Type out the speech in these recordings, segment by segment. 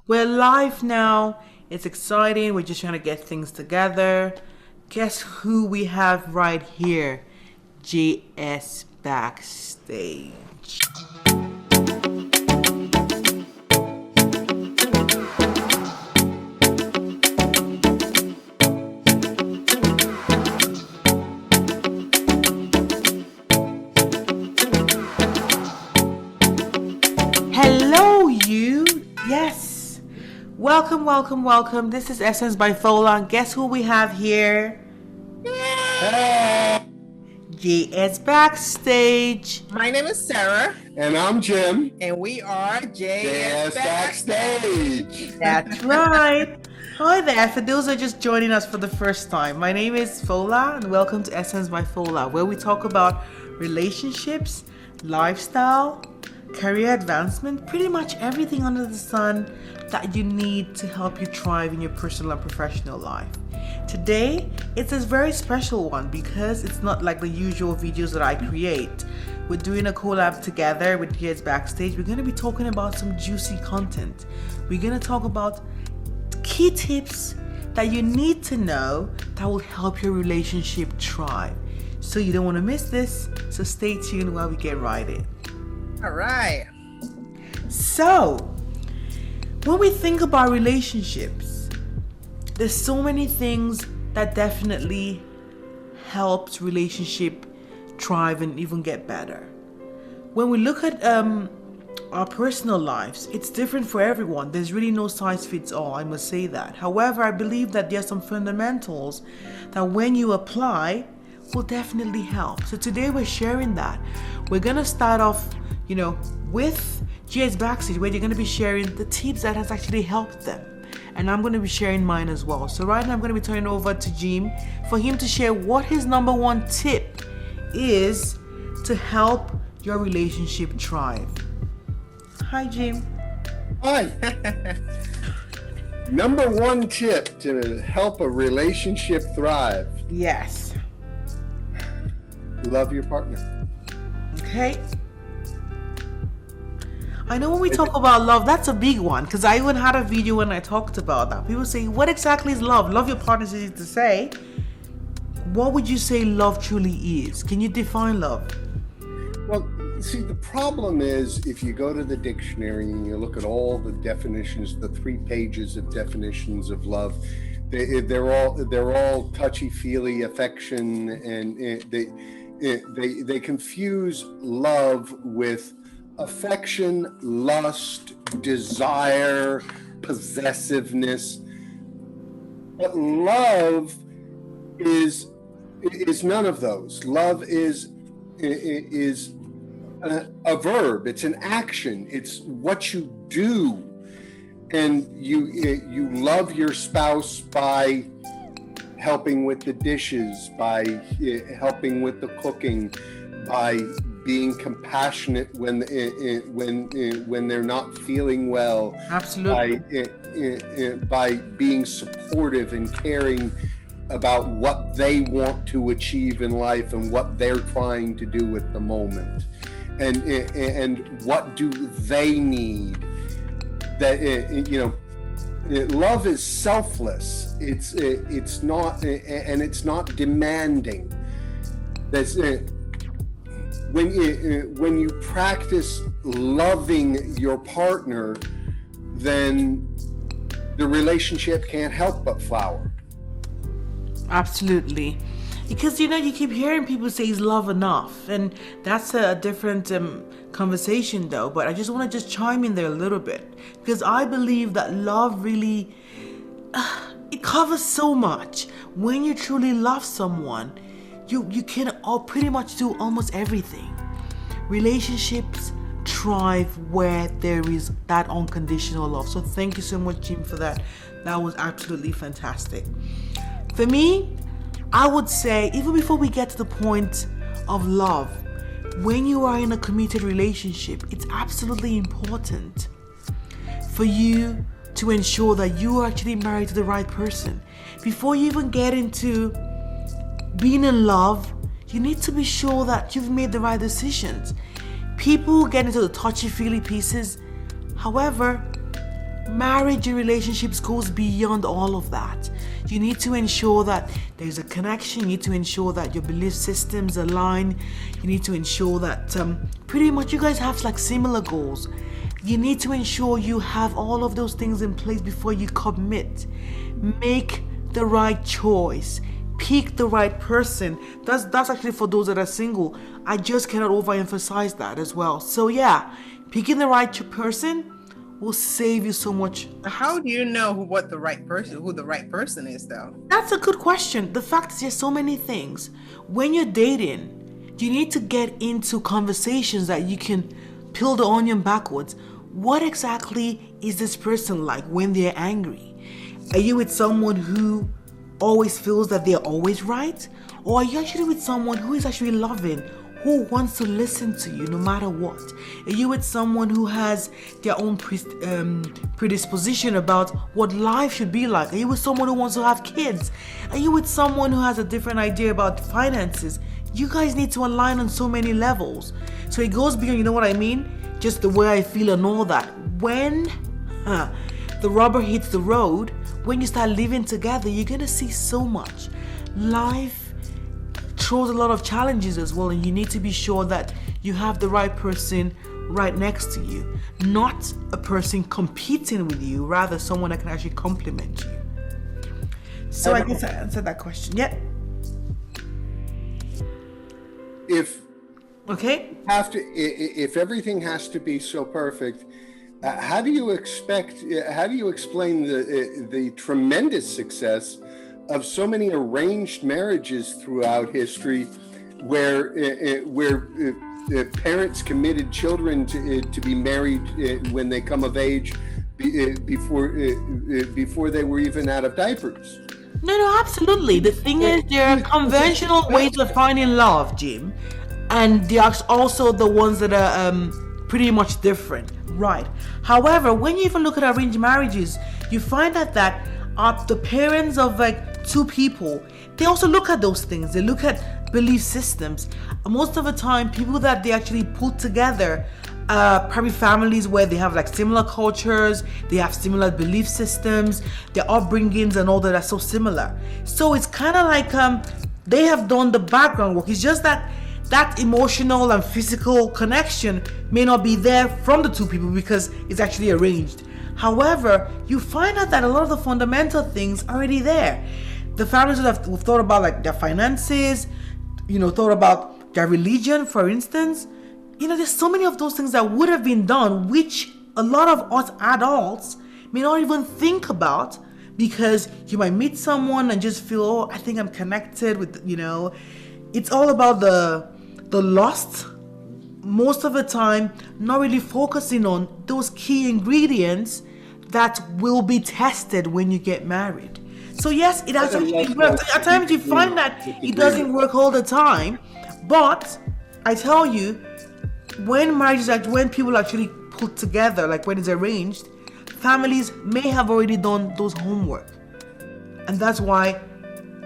We're live now. It's exciting. We're just trying to get things together. Guess who we have right here? JS Backstage. Hello, you. Yes. Welcome, welcome, welcome. This is Essence by Fola. And guess who we have here? Hey, JS Backstage. my name is Sarah, And I'm Jim. and we are JS JS Backstage. That's right. Hi there. For those who are just joining us for the first time, my name is Fola, and welcome to Essence by Fola, where we talk about relationships, lifestyle, career advancement, pretty much everything under the sun that you need to help you thrive in your personal and professional life. Today, it's a very special one because it's not like the usual videos that I create. We're doing a collab together with JS Backstage. We're going to be talking about some juicy content. We're going to talk about key tips that you need to know that will help your relationship thrive. So you don't want to miss this. So stay tuned while we get right in. All right. So, when we think about relationships, there's so many things that definitely helps relationship thrive and even get better. When we look at our personal lives, it's different for everyone. There's really no size fits all, I must say that. However, I believe that there are some fundamentals that when you apply will definitely help. So today we're sharing that. We're gonna start off, with JS Backstage, where you're gonna be sharing the tips that has actually helped them. And I'm gonna be sharing mine as well. So right now I'm gonna be turning over to Jim for him to share what his number one tip is to help your relationship thrive. Hi, Jim. Hi. Number one tip to help a relationship thrive: Yes. love your partner. Okay. I know when we talk about love, that's a big one, because I even had a video when I talked about that. People say, what exactly is love? Love your partner is easy to say. What would you say love truly is? Can you define love? Well, see, the problem is if you go to the dictionary and you look at all the definitions, the 3 pages of definitions of love, they're all touchy-feely affection, and they confuse love with affection, lust, desire, possessiveness. But love is none of those. Love is a verb. It's an action. It's what you do, and you love your spouse by helping with the dishes, by helping with the cooking, by being compassionate when they're not feeling well. Absolutely. By being supportive and caring about what they want to achieve in life and what they're trying to do at the moment, and what do they need. That love is selfless. It's not, and it's not demanding. That's when you practice loving your partner, then the relationship can't help but flower. Absolutely. Because you keep hearing people say is love enough, and that's a different conversation though, but I just want to just chime in there a little bit, because I believe that love really it covers so much. When you truly love someone, you can pretty much do almost everything. Relationships thrive where there is that unconditional love. So thank you so much, Jim, for that. That was absolutely fantastic. For me, I would say, even before we get to the point of love, when you are in a committed relationship, it's absolutely important for you to ensure that you are actually married to the right person. Before you even get into being in love, you need to be sure that you've made the right decisions. People get into the touchy-feely pieces. However, marriage and relationships goes beyond all of that. You need to ensure that there's a connection. You need to ensure that your belief systems align. You need to ensure that pretty much you guys have like similar goals. You need to ensure you have all of those things in place before you commit. Make the right choice. Pick the right person. That's actually for those that are single. I just cannot overemphasize that as well. So yeah, picking the right person will save you so much. How do you know who the right person is though? That's a good question. The fact is there's so many things. When you're dating, you need to get into conversations that you can peel the onion backwards. What exactly is this person like when they're angry? Are you with someone who always feels that they're always right? Or are you actually with someone who is actually loving, who wants to listen to you no matter what? Are you with someone who has their own predisposition about what life should be like? Are you with someone who wants to have kids? Are you with someone who has a different idea about finances? You guys need to align on so many levels. So it goes beyond, you know what I mean? Just the way I feel and all that. When the rubber hits the road, when you start living together, you're gonna see so much. Life throws a lot of challenges as well, and you need to be sure that you have the right person right next to you, not a person competing with you, rather someone that can actually complement you. So I guess I answered that question. Yeah. If Okay. if everything has to be so perfect, how do you explain the tremendous success of so many arranged marriages throughout history, where parents committed children to be married when they come of age, before they were even out of diapers? No, absolutely. The thing is, there are conventional ways of finding love, Jim, and there are also the ones that are pretty much different, right? However, when you even look at arranged marriages, you find that the parents of like two people, they also look at those things. They look at belief systems. Most of the time, people that they actually put together, probably families where they have like similar cultures, they have similar belief systems, their upbringings and all that are so similar. So it's kind of like they have done the background work. It's just that emotional and physical connection may not be there from the two people because it's actually arranged. However, you find out that a lot of the fundamental things are already there. The families that have thought about like their finances, thought about their religion, for instance. There's so many of those things that would have been done, which a lot of us adults may not even think about, because you might meet someone and just feel, oh, I think I'm connected with, it's all about the lust. Most of the time, not really focusing on those key ingredients that will be tested when you get married. So yes, it actually works. At times you find that it doesn't work all the time, but I tell you, when people actually put together, like when it's arranged, families may have already done those homework, and that's why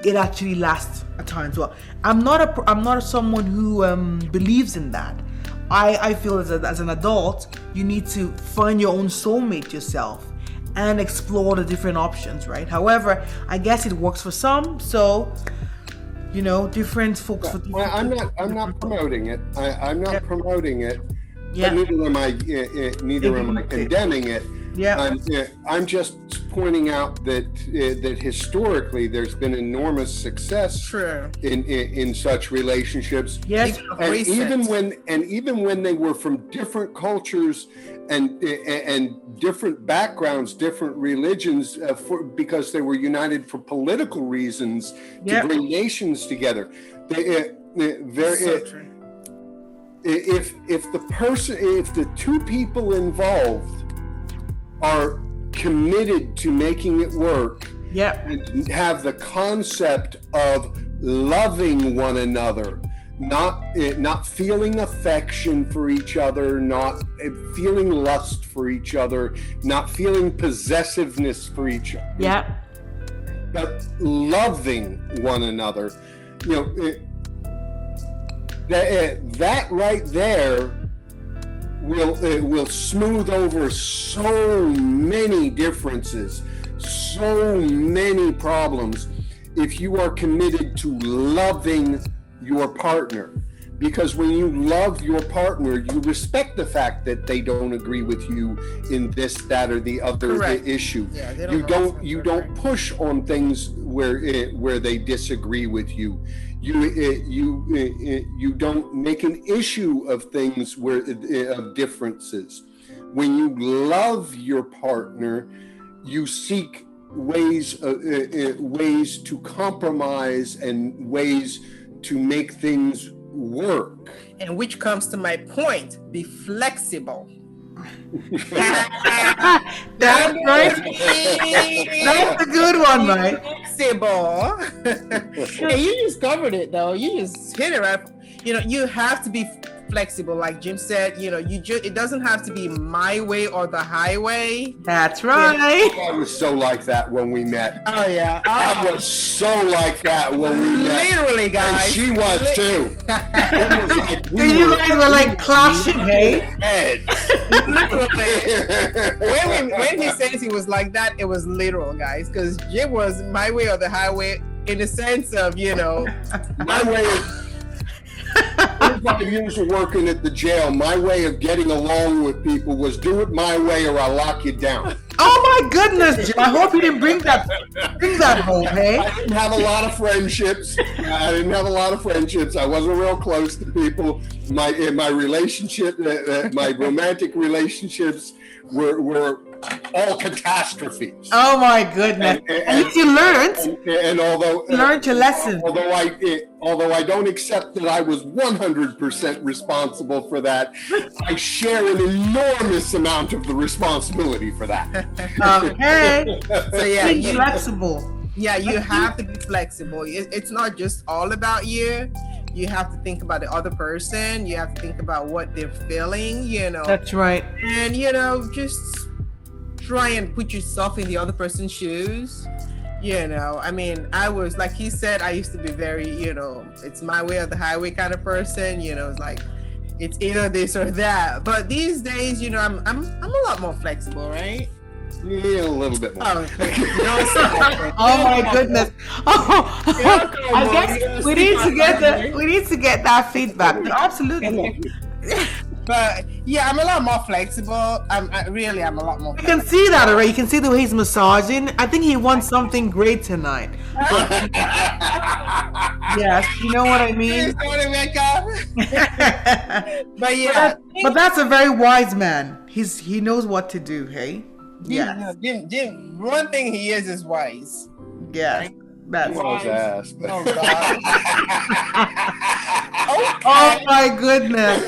it actually lasts at times. Well, I'm not someone who believes in that. I feel as an adult, you need to find your own soulmate yourself and explore the different options, right? However, I guess it works for some, so different folks for different. Well, I'm not promoting it. I'm not promoting it. Yeah. But neither am I condemning it. Yeah. I'm just pointing out that historically there's been enormous success in such relationships. Yes. And even when they were from different cultures and different backgrounds, different religions, because they were united for political reasons to bring nations together. If the two people involved are committed to making it work, and have the concept of loving one another, not feeling affection for each other, not feeling lust for each other, not feeling possessiveness for each other, but loving one another, that right there will smooth over so many differences, so many problems, if you are committed to loving your partner. Because when you love your partner, you respect the fact that they don't agree with you in this, that, or the other issue. Yeah, you don't push on things where they disagree with you. You don't make an issue of things of differences. When you love your partner, you seek ways to compromise and ways to make things work. And which comes to my point: be flexible. That's right. That's a good one, right? Flexible. And you just covered it, though. You just hit it right. You have to be flexible, like Jim said. It doesn't have to be my way or the highway. That's right. I was so like that when we met. Oh yeah, I was so like that when we met. Literally, guys. And she was too. It was like You guys were like clashing, hey? Literally. When he says he was like that, it was literal, guys, because Jim was my way or the highway, in the sense of, my way of 25 years of working at the jail, my way of getting along with people was do it my way or I'll lock you down. Oh my goodness, Jim. I hope you didn't bring that home, hey? I didn't have a lot of friendships. I wasn't real close to people. My relationship, my romantic relationships were all catastrophes. Oh my goodness! At least you learned. And although you learned your lesson. Although I don't accept that I was 100% responsible for that, I share an enormous amount of the responsibility for that. Okay. So yeah, be flexible. Yeah, you have to be flexible. It's not just all about you. You have to think about the other person. You have to think about what they're feeling. That's right. And just try and put yourself in the other person's shoes. I mean, I was, like he said, I used to be very, it's my way or the highway kind of person. It's like, it's either this or that. But these days, I'm a lot more flexible, right? Yeah, a little bit more. Oh my goodness! I guess we need to get that feedback. Absolutely. But yeah, I'm a lot more flexible. I'm a lot more. You can see that already. You can see the way he's massaging. I think he wants something great tonight. Yes, you know what I mean. But yeah, but that's a very wise man. He knows what to do. Hey. Yeah. Jim, one thing he is wise. Yes. That's wise. Oh God. Okay. Oh my goodness.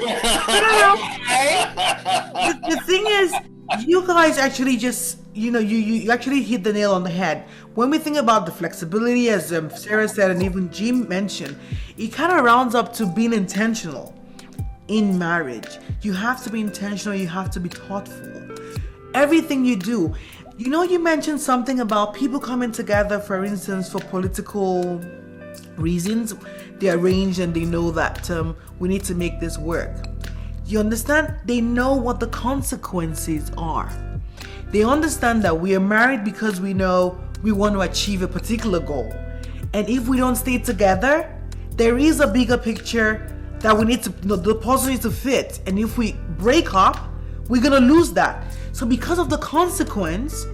The thing is, you guys actually just, you actually hit the nail on the head. When we think about the flexibility, as Sarah said, and even Jim mentioned, it kind of rounds up to being intentional in marriage. You have to be intentional. You have to be thoughtful. Everything you do. You mentioned something about people coming together, for instance, for political reasons. They arrange and they know that we need to make this work. You understand? They know what the consequences are. They understand that we are married because we know we want to achieve a particular goal. And if we don't stay together, there is a bigger picture that we need to, the puzzle needs to fit. And if we break up, we're going to lose that. So because of the consequence,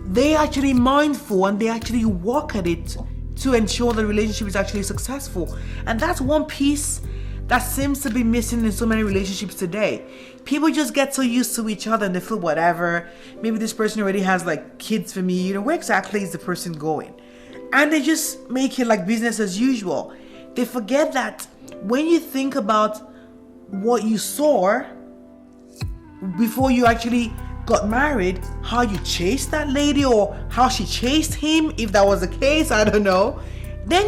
they're actually mindful and they actually work at it to ensure the relationship is actually successful. And that's one piece that seems to be missing in so many relationships today. People just get so used to each other and they feel whatever. Maybe this person already has like kids for me. Where exactly is the person going? And they just make it like business as usual. They forget that when you think about what you saw before you actually got married, how you chased that lady or how she chased him, if that was the case, I don't know, then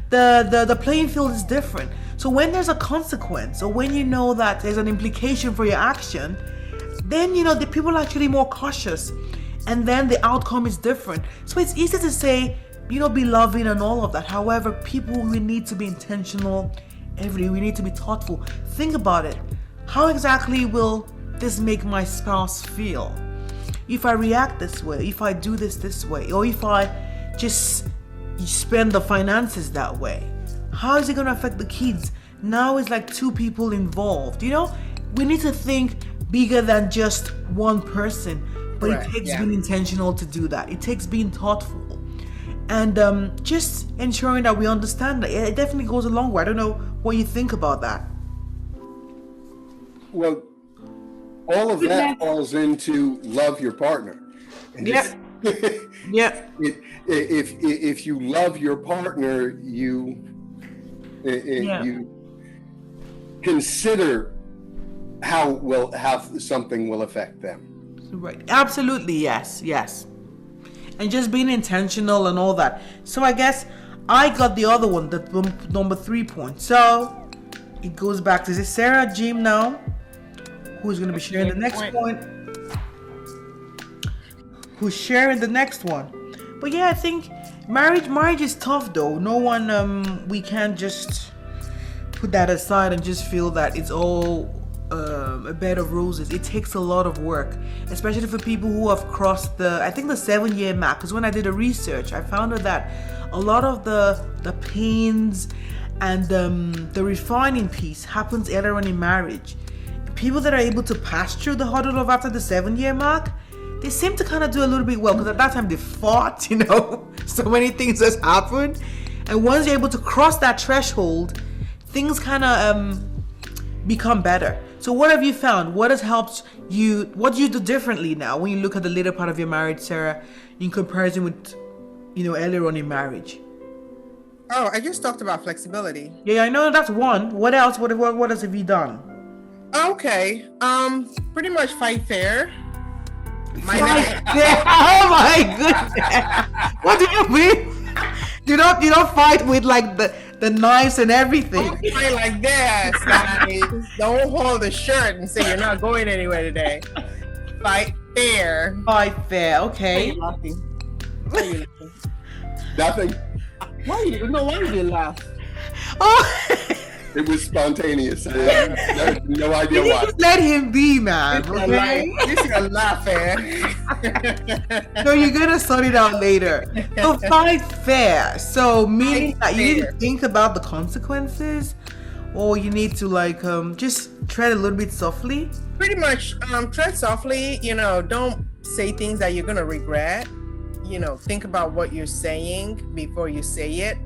the playing field is different. So when there's a consequence, or when you know that there's an implication for your action, then the people are actually more cautious, and then the outcome is different. So it's easy to say, be loving and all of that. However, we need to be intentional every day. We need to be thoughtful. Think about it. how exactly will this make my spouse feel? If I react this way, if I do this way, or if I just spend the finances that way, how is it going to affect the kids? Now it's like two people involved. You know, we need to think bigger than just one person, but it takes being intentional to do that. It takes being thoughtful and just ensuring that we understand that. It definitely goes a long way. I don't know what you think about that. Well, all of that falls into love your partner. And if you love your partner, you consider how something will affect them. Right. Absolutely. Yes. And just being intentional and all that. So I guess I got the other one, the number 3 point. So it goes back to Sarah Jim now, who's going to be sharing the next point. Who's sharing the next one. But yeah, I think marriage is tough though. No one, we can't just put that aside and just feel that it's all a bed of roses. It takes a lot of work, especially for people who have crossed the 7-year mark. Because when I did a research, I found out that a lot of the pains and the refining piece happens earlier on in marriage. People that are able to pass through the hurdle of after the 7-year mark, they seem to kind of do a little bit well, because at that time they fought, you know, so many things has happened, and once you're able to cross that threshold, things kind of become better. So what have you found? What has helped you? What do you do differently now when you look at the later part of your marriage, Sarah, in comparison with, earlier on in marriage? Oh, I just talked about flexibility. Yeah, I know that's one. What else? What else have you done? Okay, pretty much fight fair. Oh my goodness! What do you mean? You don't fight with like the knives and everything. Don't fight like this. Don't hold the shirt and say you're not going anywhere today. Fight fair. Fight fair. Okay. Why are you laughing? Nothing. Why did you laugh? Oh. It was spontaneous. I had no idea why. Just let him be, man. Okay? This is a laugh, eh? No, you're gonna sort it out later. So fight fair. So meaning that you need to think about the consequences, or you need to just tread a little bit softly. Pretty much, tread softly. Don't say things that you're gonna regret. Think about what you're saying before you say it.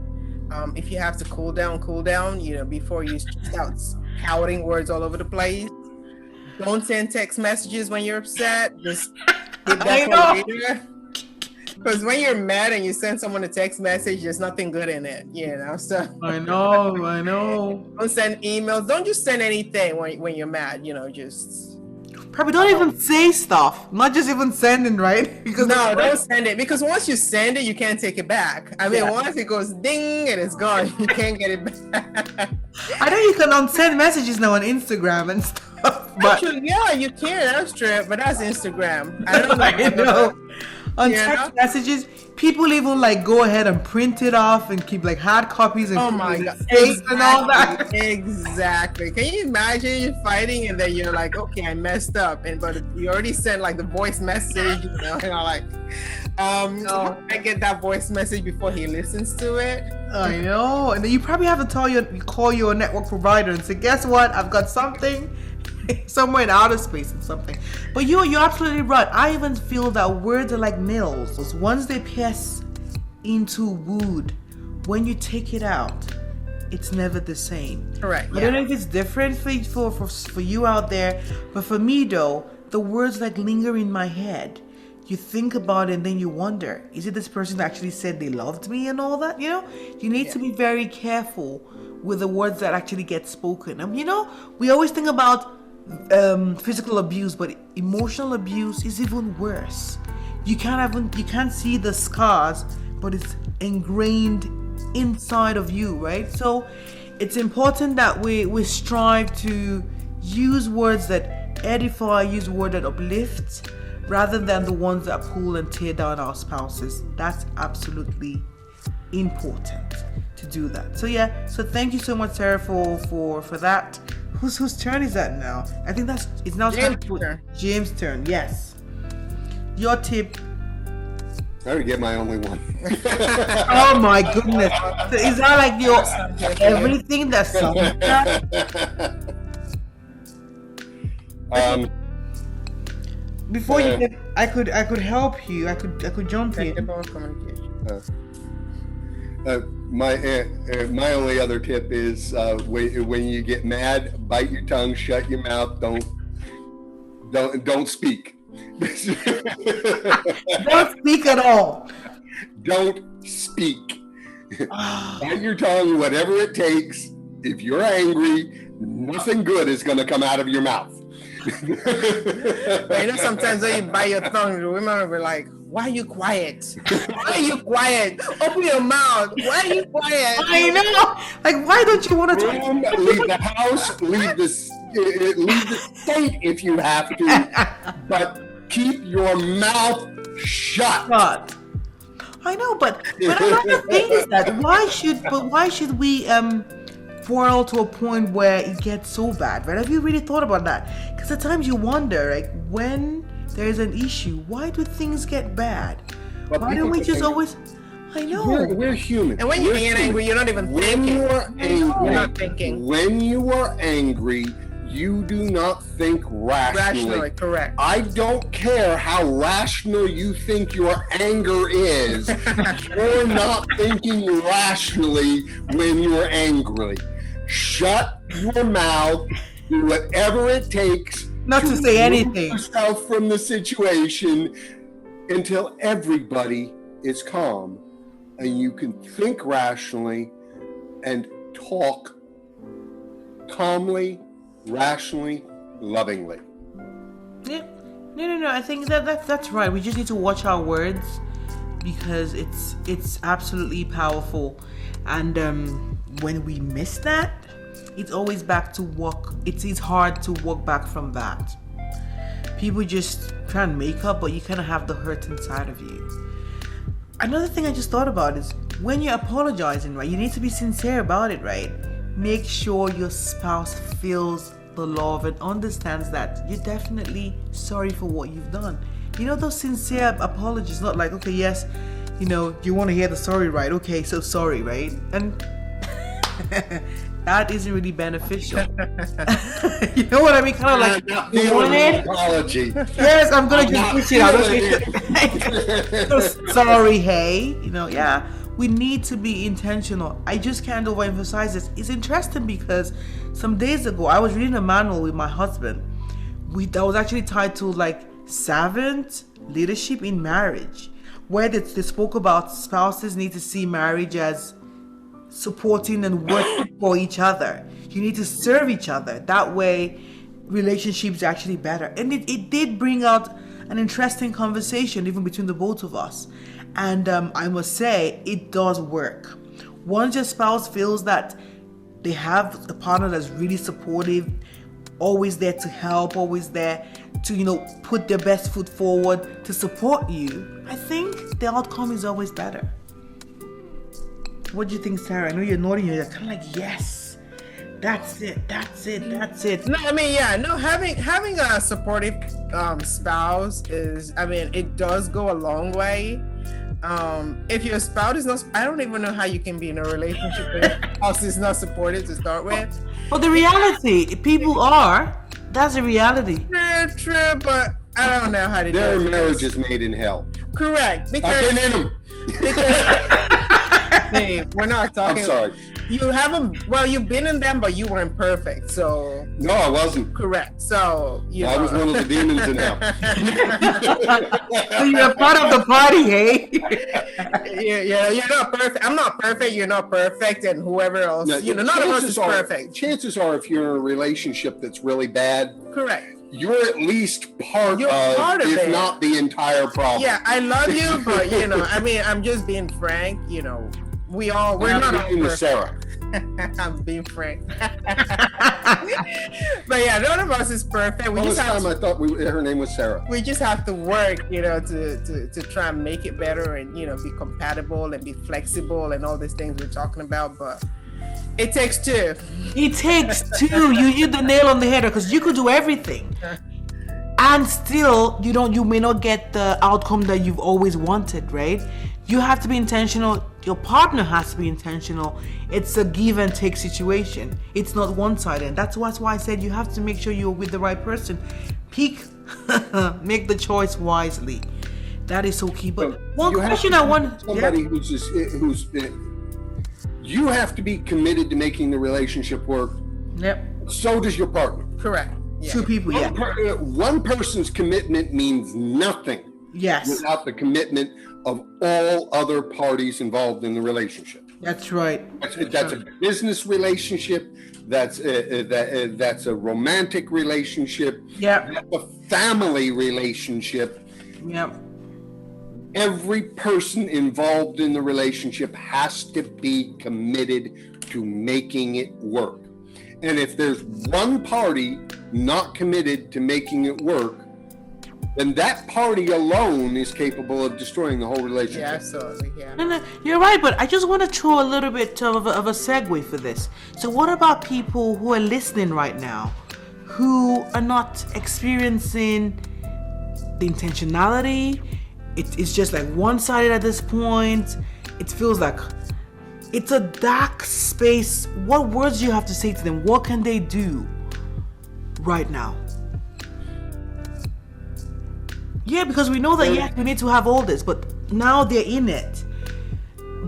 If you have to cool down, before you start shouting words all over the place. Don't send text messages when you're upset. Just keep that for later. Because when you're mad and you send someone a text message, there's nothing good in it, So I know. Don't send emails. Don't just send anything when you're mad. Just. Probably don't even say stuff. Not just even sending, right? Because don't send it. Because once you send it, you can't take it back. Once it goes ding and it's gone, you can't get it back. I know you can unsend messages now on Instagram and stuff. But actually, yeah, you can. That's true. But that's Instagram. I don't know. I know. On text messages, people even go ahead and print it off and keep hard copies and and all that. Exactly. Can you imagine you fighting and then you're like, okay, I messed up, but you already sent the voice message, I get that voice message before he listens to it. I know. And then you probably have to call your network provider and say, guess what? I've got something somewhere in outer space and something. But you're absolutely right. I even feel that words are like nails. Once they pierce into wood, when you take it out, it's never the same. Correct. I don't know if it's different for you out there, but for me though, the words linger in my head. You think about it and then you wonder, is it this person that actually said they loved me and all that? You need to be very careful with the words that actually get spoken. We always think about physical abuse, but emotional abuse is even worse. You can't see the scars, but it's ingrained inside of you, right? So it's important that we strive to use words that edify, use words that uplift, rather than the ones that pull and tear down our spouses. That's absolutely important to do that. So thank you so much, Sarah, for that. Whose turn is that now? I think it's now time for James' turn. Yes. Your tip. I already get my only one. Oh my goodness. So is that like your everything that's something? Before you get, I could help you. I could jump in. My only other tip is when you get mad, bite your tongue, shut your mouth, don't speak. Don't speak at all. Don't speak. Bite your tongue, whatever it takes. If you're angry, nothing good is going to come out of your mouth. But sometimes when you bite your tongue, the women will be like, why are you quiet? Why are you quiet? Open your mouth. Why are you quiet? I know. Like, why don't you want to talk? Leave the house, leave the state if you have to, but keep your mouth shut. I know, but another thing is that why should we boil to a point where it gets so bad, right? Have you really thought about that? Because at times you wonder, like, when there's an issue, why do things get bad? Well, why don't we just always? I know. We're human. And when you're angry, you're not even thinking. You're not thinking. When you are angry, you do not think rationally. Correct. I don't care how rational you think your anger is. You're not thinking rationally when you're angry. Shut your mouth. Do whatever it takes not to say anything. Yourself from the situation until everybody is calm and you can think rationally and talk calmly, rationally, lovingly. Yeah. No. I think that's right. We just need to watch our words because it's absolutely powerful. And when we miss that, it's always back to walk. It's hard to walk back from that. People just try and make up, but you kind of have the hurt inside of you. Another thing I just thought about is when you're apologizing, right? You need to be sincere about it, right? Make sure your spouse feels the love and understands that you're definitely sorry for what you've done. You know, those sincere apologies, not like, okay, yes, you know, you want to hear the sorry, right? Okay, so sorry, right? And that isn't really beneficial. You know what I mean? Kind of like, you want it? Apology. Yes, I'm going to just push it out. Sorry, hey. You know, yeah. We need to be intentional. I just can't overemphasize this. It's interesting because some days ago, I was reading a manual with my husband. That was actually titled like Servant Leadership in Marriage, where they spoke about spouses need to see marriage as supporting and working for each other. You need to serve each other. That way, relationships are actually better. And it did bring out an interesting conversation even between the both of us. And I must say, it does work. Once your spouse feels that they have a partner that's really supportive, always there to help, always there to, you know, put their best foot forward to support you, I think the outcome is always better. What do you think, Sarah? I know you're nodding. You're kind of like, yes, that's it. No, I mean, yeah, no. Having a supportive spouse is, I mean, it does go a long way. If your spouse is not, I don't even know how you can be in a relationship with your spouse is not supportive to start with. Well, the reality, people are. That's the reality. True, but I don't know how to do it. Their marriage is made in hell. Correct. Because I've been in them. Hey, we're not talking. I'm sorry. You haven't. Well, you've been in them, but you weren't perfect. So no, I wasn't. Correct. So I was one of the demons in hell. So you're part of the party, hey? Yeah. You're not perfect. I'm not perfect. You're not perfect, and whoever else. No, none of us is perfect. Chances are, if you're in a relationship that's really bad, correct, you're at least part of it, if not the entire problem. Yeah, I love you, but you know, I mean, I'm just being frank. You know, we're not all perfect. Sarah. I'm being frank. But yeah, none of us is perfect. I thought her name was Sarah. We just have to work, you know, to try and make it better and, you know, be compatible and be flexible and all these things we're talking about. But It takes two. It takes two. You hit the nail on the head, because you could do everything, and still you may not get the outcome that you've always wanted, right? You have to be intentional. Your partner has to be intentional. It's a give and take situation. It's not one-sided. That's why I said you have to make sure you're with the right person. Make the choice wisely. That is so key. But one question I want, somebody who's you have to be committed to making the relationship work. Yep. So does your partner. Correct. Yeah. Two people. One person's commitment means nothing. Yes. Without the commitment of all other parties involved in the relationship. That's right. That's a business relationship. That's a romantic relationship. Yeah. That's a family relationship. Yep. Every person involved in the relationship has to be committed to making it work. And if there's one party not committed to making it work, then that party alone is capable of destroying the whole relationship. Yeah, absolutely. Yeah. No, you're right, but I just want to throw a little bit of a segue for this. So what about people who are listening right now who are not experiencing the intentionality? It's just like one-sided at this point. It feels like it's a dark space. What words do you have to say to them? What can they do right now? Yeah, because we know that, yes, we need to have all this, but now they're in it.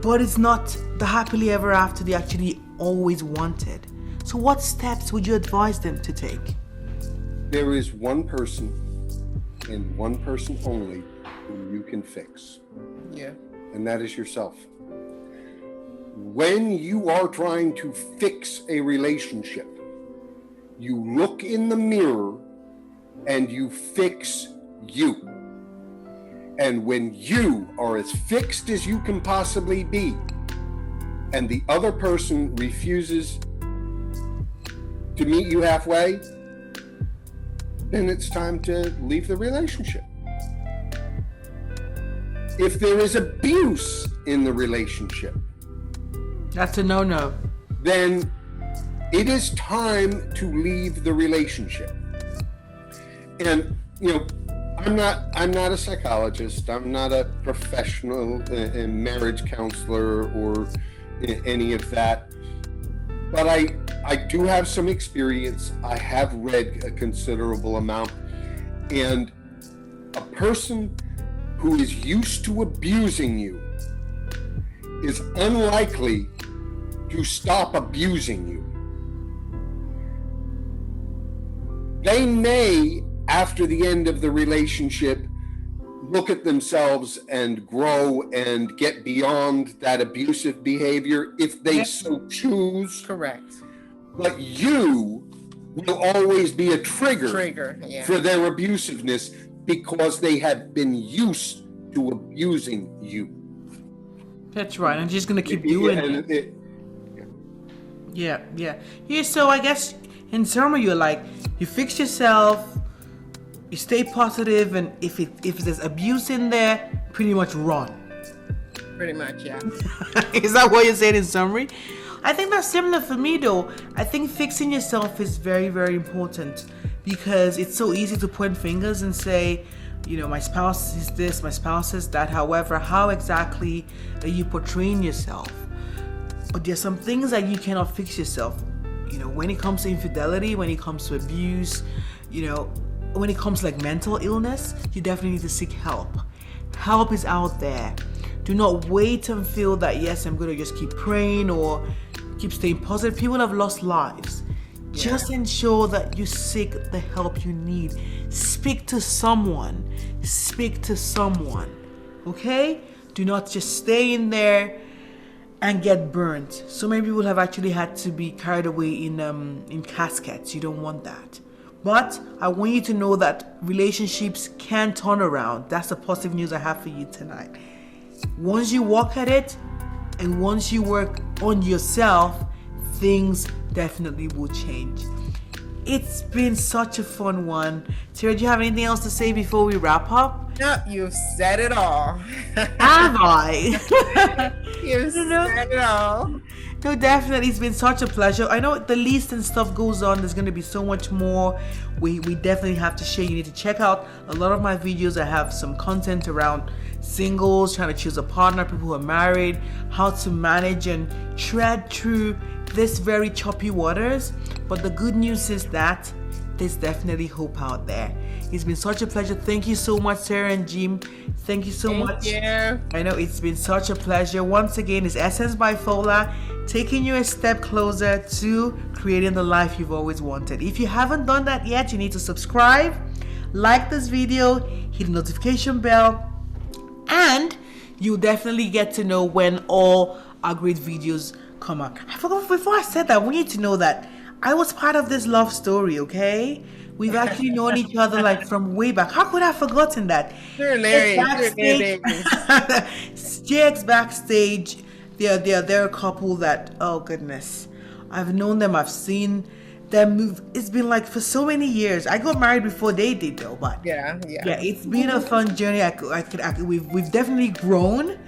But it's not the happily ever after they actually always wanted. So what steps would you advise them to take? There is one person and one person only who you can fix. Yeah. And that is yourself. When you are trying to fix a relationship, you look in the mirror and you fix you. And when you are as fixed as you can possibly be, and the other person refuses to meet you halfway, then it's time to leave the relationship. If there is abuse in the relationship, that's a no-no. Then it is time to leave the relationship. And I'm not a psychologist. I'm not a professional marriage counselor or any of that. But I do have some experience. I have read a considerable amount. And a person who is used to abusing you is unlikely to stop abusing you. They may, after the end of the relationship, look at themselves and grow and get beyond that abusive behavior if they so choose. Correct. But you will always be a trigger for their abusiveness because they have been used to abusing you. That's right. I'm just going to keep doing it. Yeah. So I guess in summary, you're like, you fix yourself, you stay positive, and if there's abuse in there, pretty much run. Pretty much, yeah. Is that what you're saying in summary? I think that's similar for me though. I think fixing yourself is very, very important because it's so easy to point fingers and say, my spouse is this, my spouse is that. However, how exactly are you portraying yourself? But there's some things that you cannot fix yourself. When it comes to infidelity, when it comes to abuse, when it comes to like mental illness, you definitely need to seek help. Help is out there. Do not wait and feel that, yes, I'm going to just keep praying or keep staying positive. People have lost lives. Yeah. Just ensure that you seek the help you need. Speak to someone. Okay? Do not just stay in there and get burnt. So many people have actually had to be carried away in caskets. You don't want that. But I want you to know that relationships can turn around. That's the positive news I have for you tonight. Once you work at it and once you work on yourself, things definitely will change. It's been such a fun one. Sarah, do you have anything else to say before we wrap up? No, you've said it all. Have I? You've said it all. No, definitely. It's been such a pleasure. I know the list and stuff goes on. There's going to be so much more. We definitely have to share. You need to check out a lot of my videos. I have some content around singles, trying to choose a partner, people who are married, how to manage and tread through this very choppy waters. But the good news is that there's definitely hope out there. It's been such a pleasure. Thank you so much, Sarah and Jim. Thank you so much. Thank you. I know it's been such a pleasure. Once again, it's Essence by Fola, taking you a step closer to creating the life you've always wanted. If you haven't done that yet, you need to subscribe, like this video, hit the notification bell, and you'll definitely get to know when all our great videos come out. I forgot, before I said that, we need to know that I was part of this love story, okay? We've actually known each other like from way back. How could I have forgotten that? You're hilarious. JS Backstage, they're a couple that, oh goodness, I've known them, I've seen them move. It's been like for so many years. I got married before they did though, but yeah, it's been a fun journey. We've definitely grown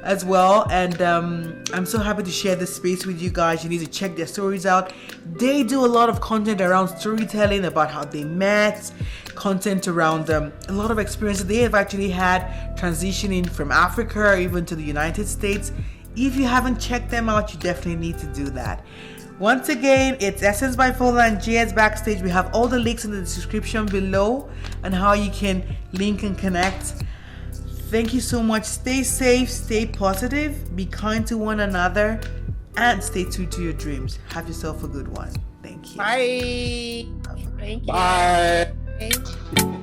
as well, and I'm so happy to share this space with you guys. You need to check their stories out. They do a lot of content around storytelling, about how they met, content around a lot of experiences they have actually had transitioning from Africa or even to the United States. If you haven't checked them out, you definitely need to do that. Once again, it's Essence by Fola and JS Backstage. We have all the links in the description below and how you can link and connect. Thank you so much. Stay safe, stay positive, be kind to one another, and stay true to your dreams. Have yourself a good one. Thank you. Bye. Thank you. Bye. Thank you.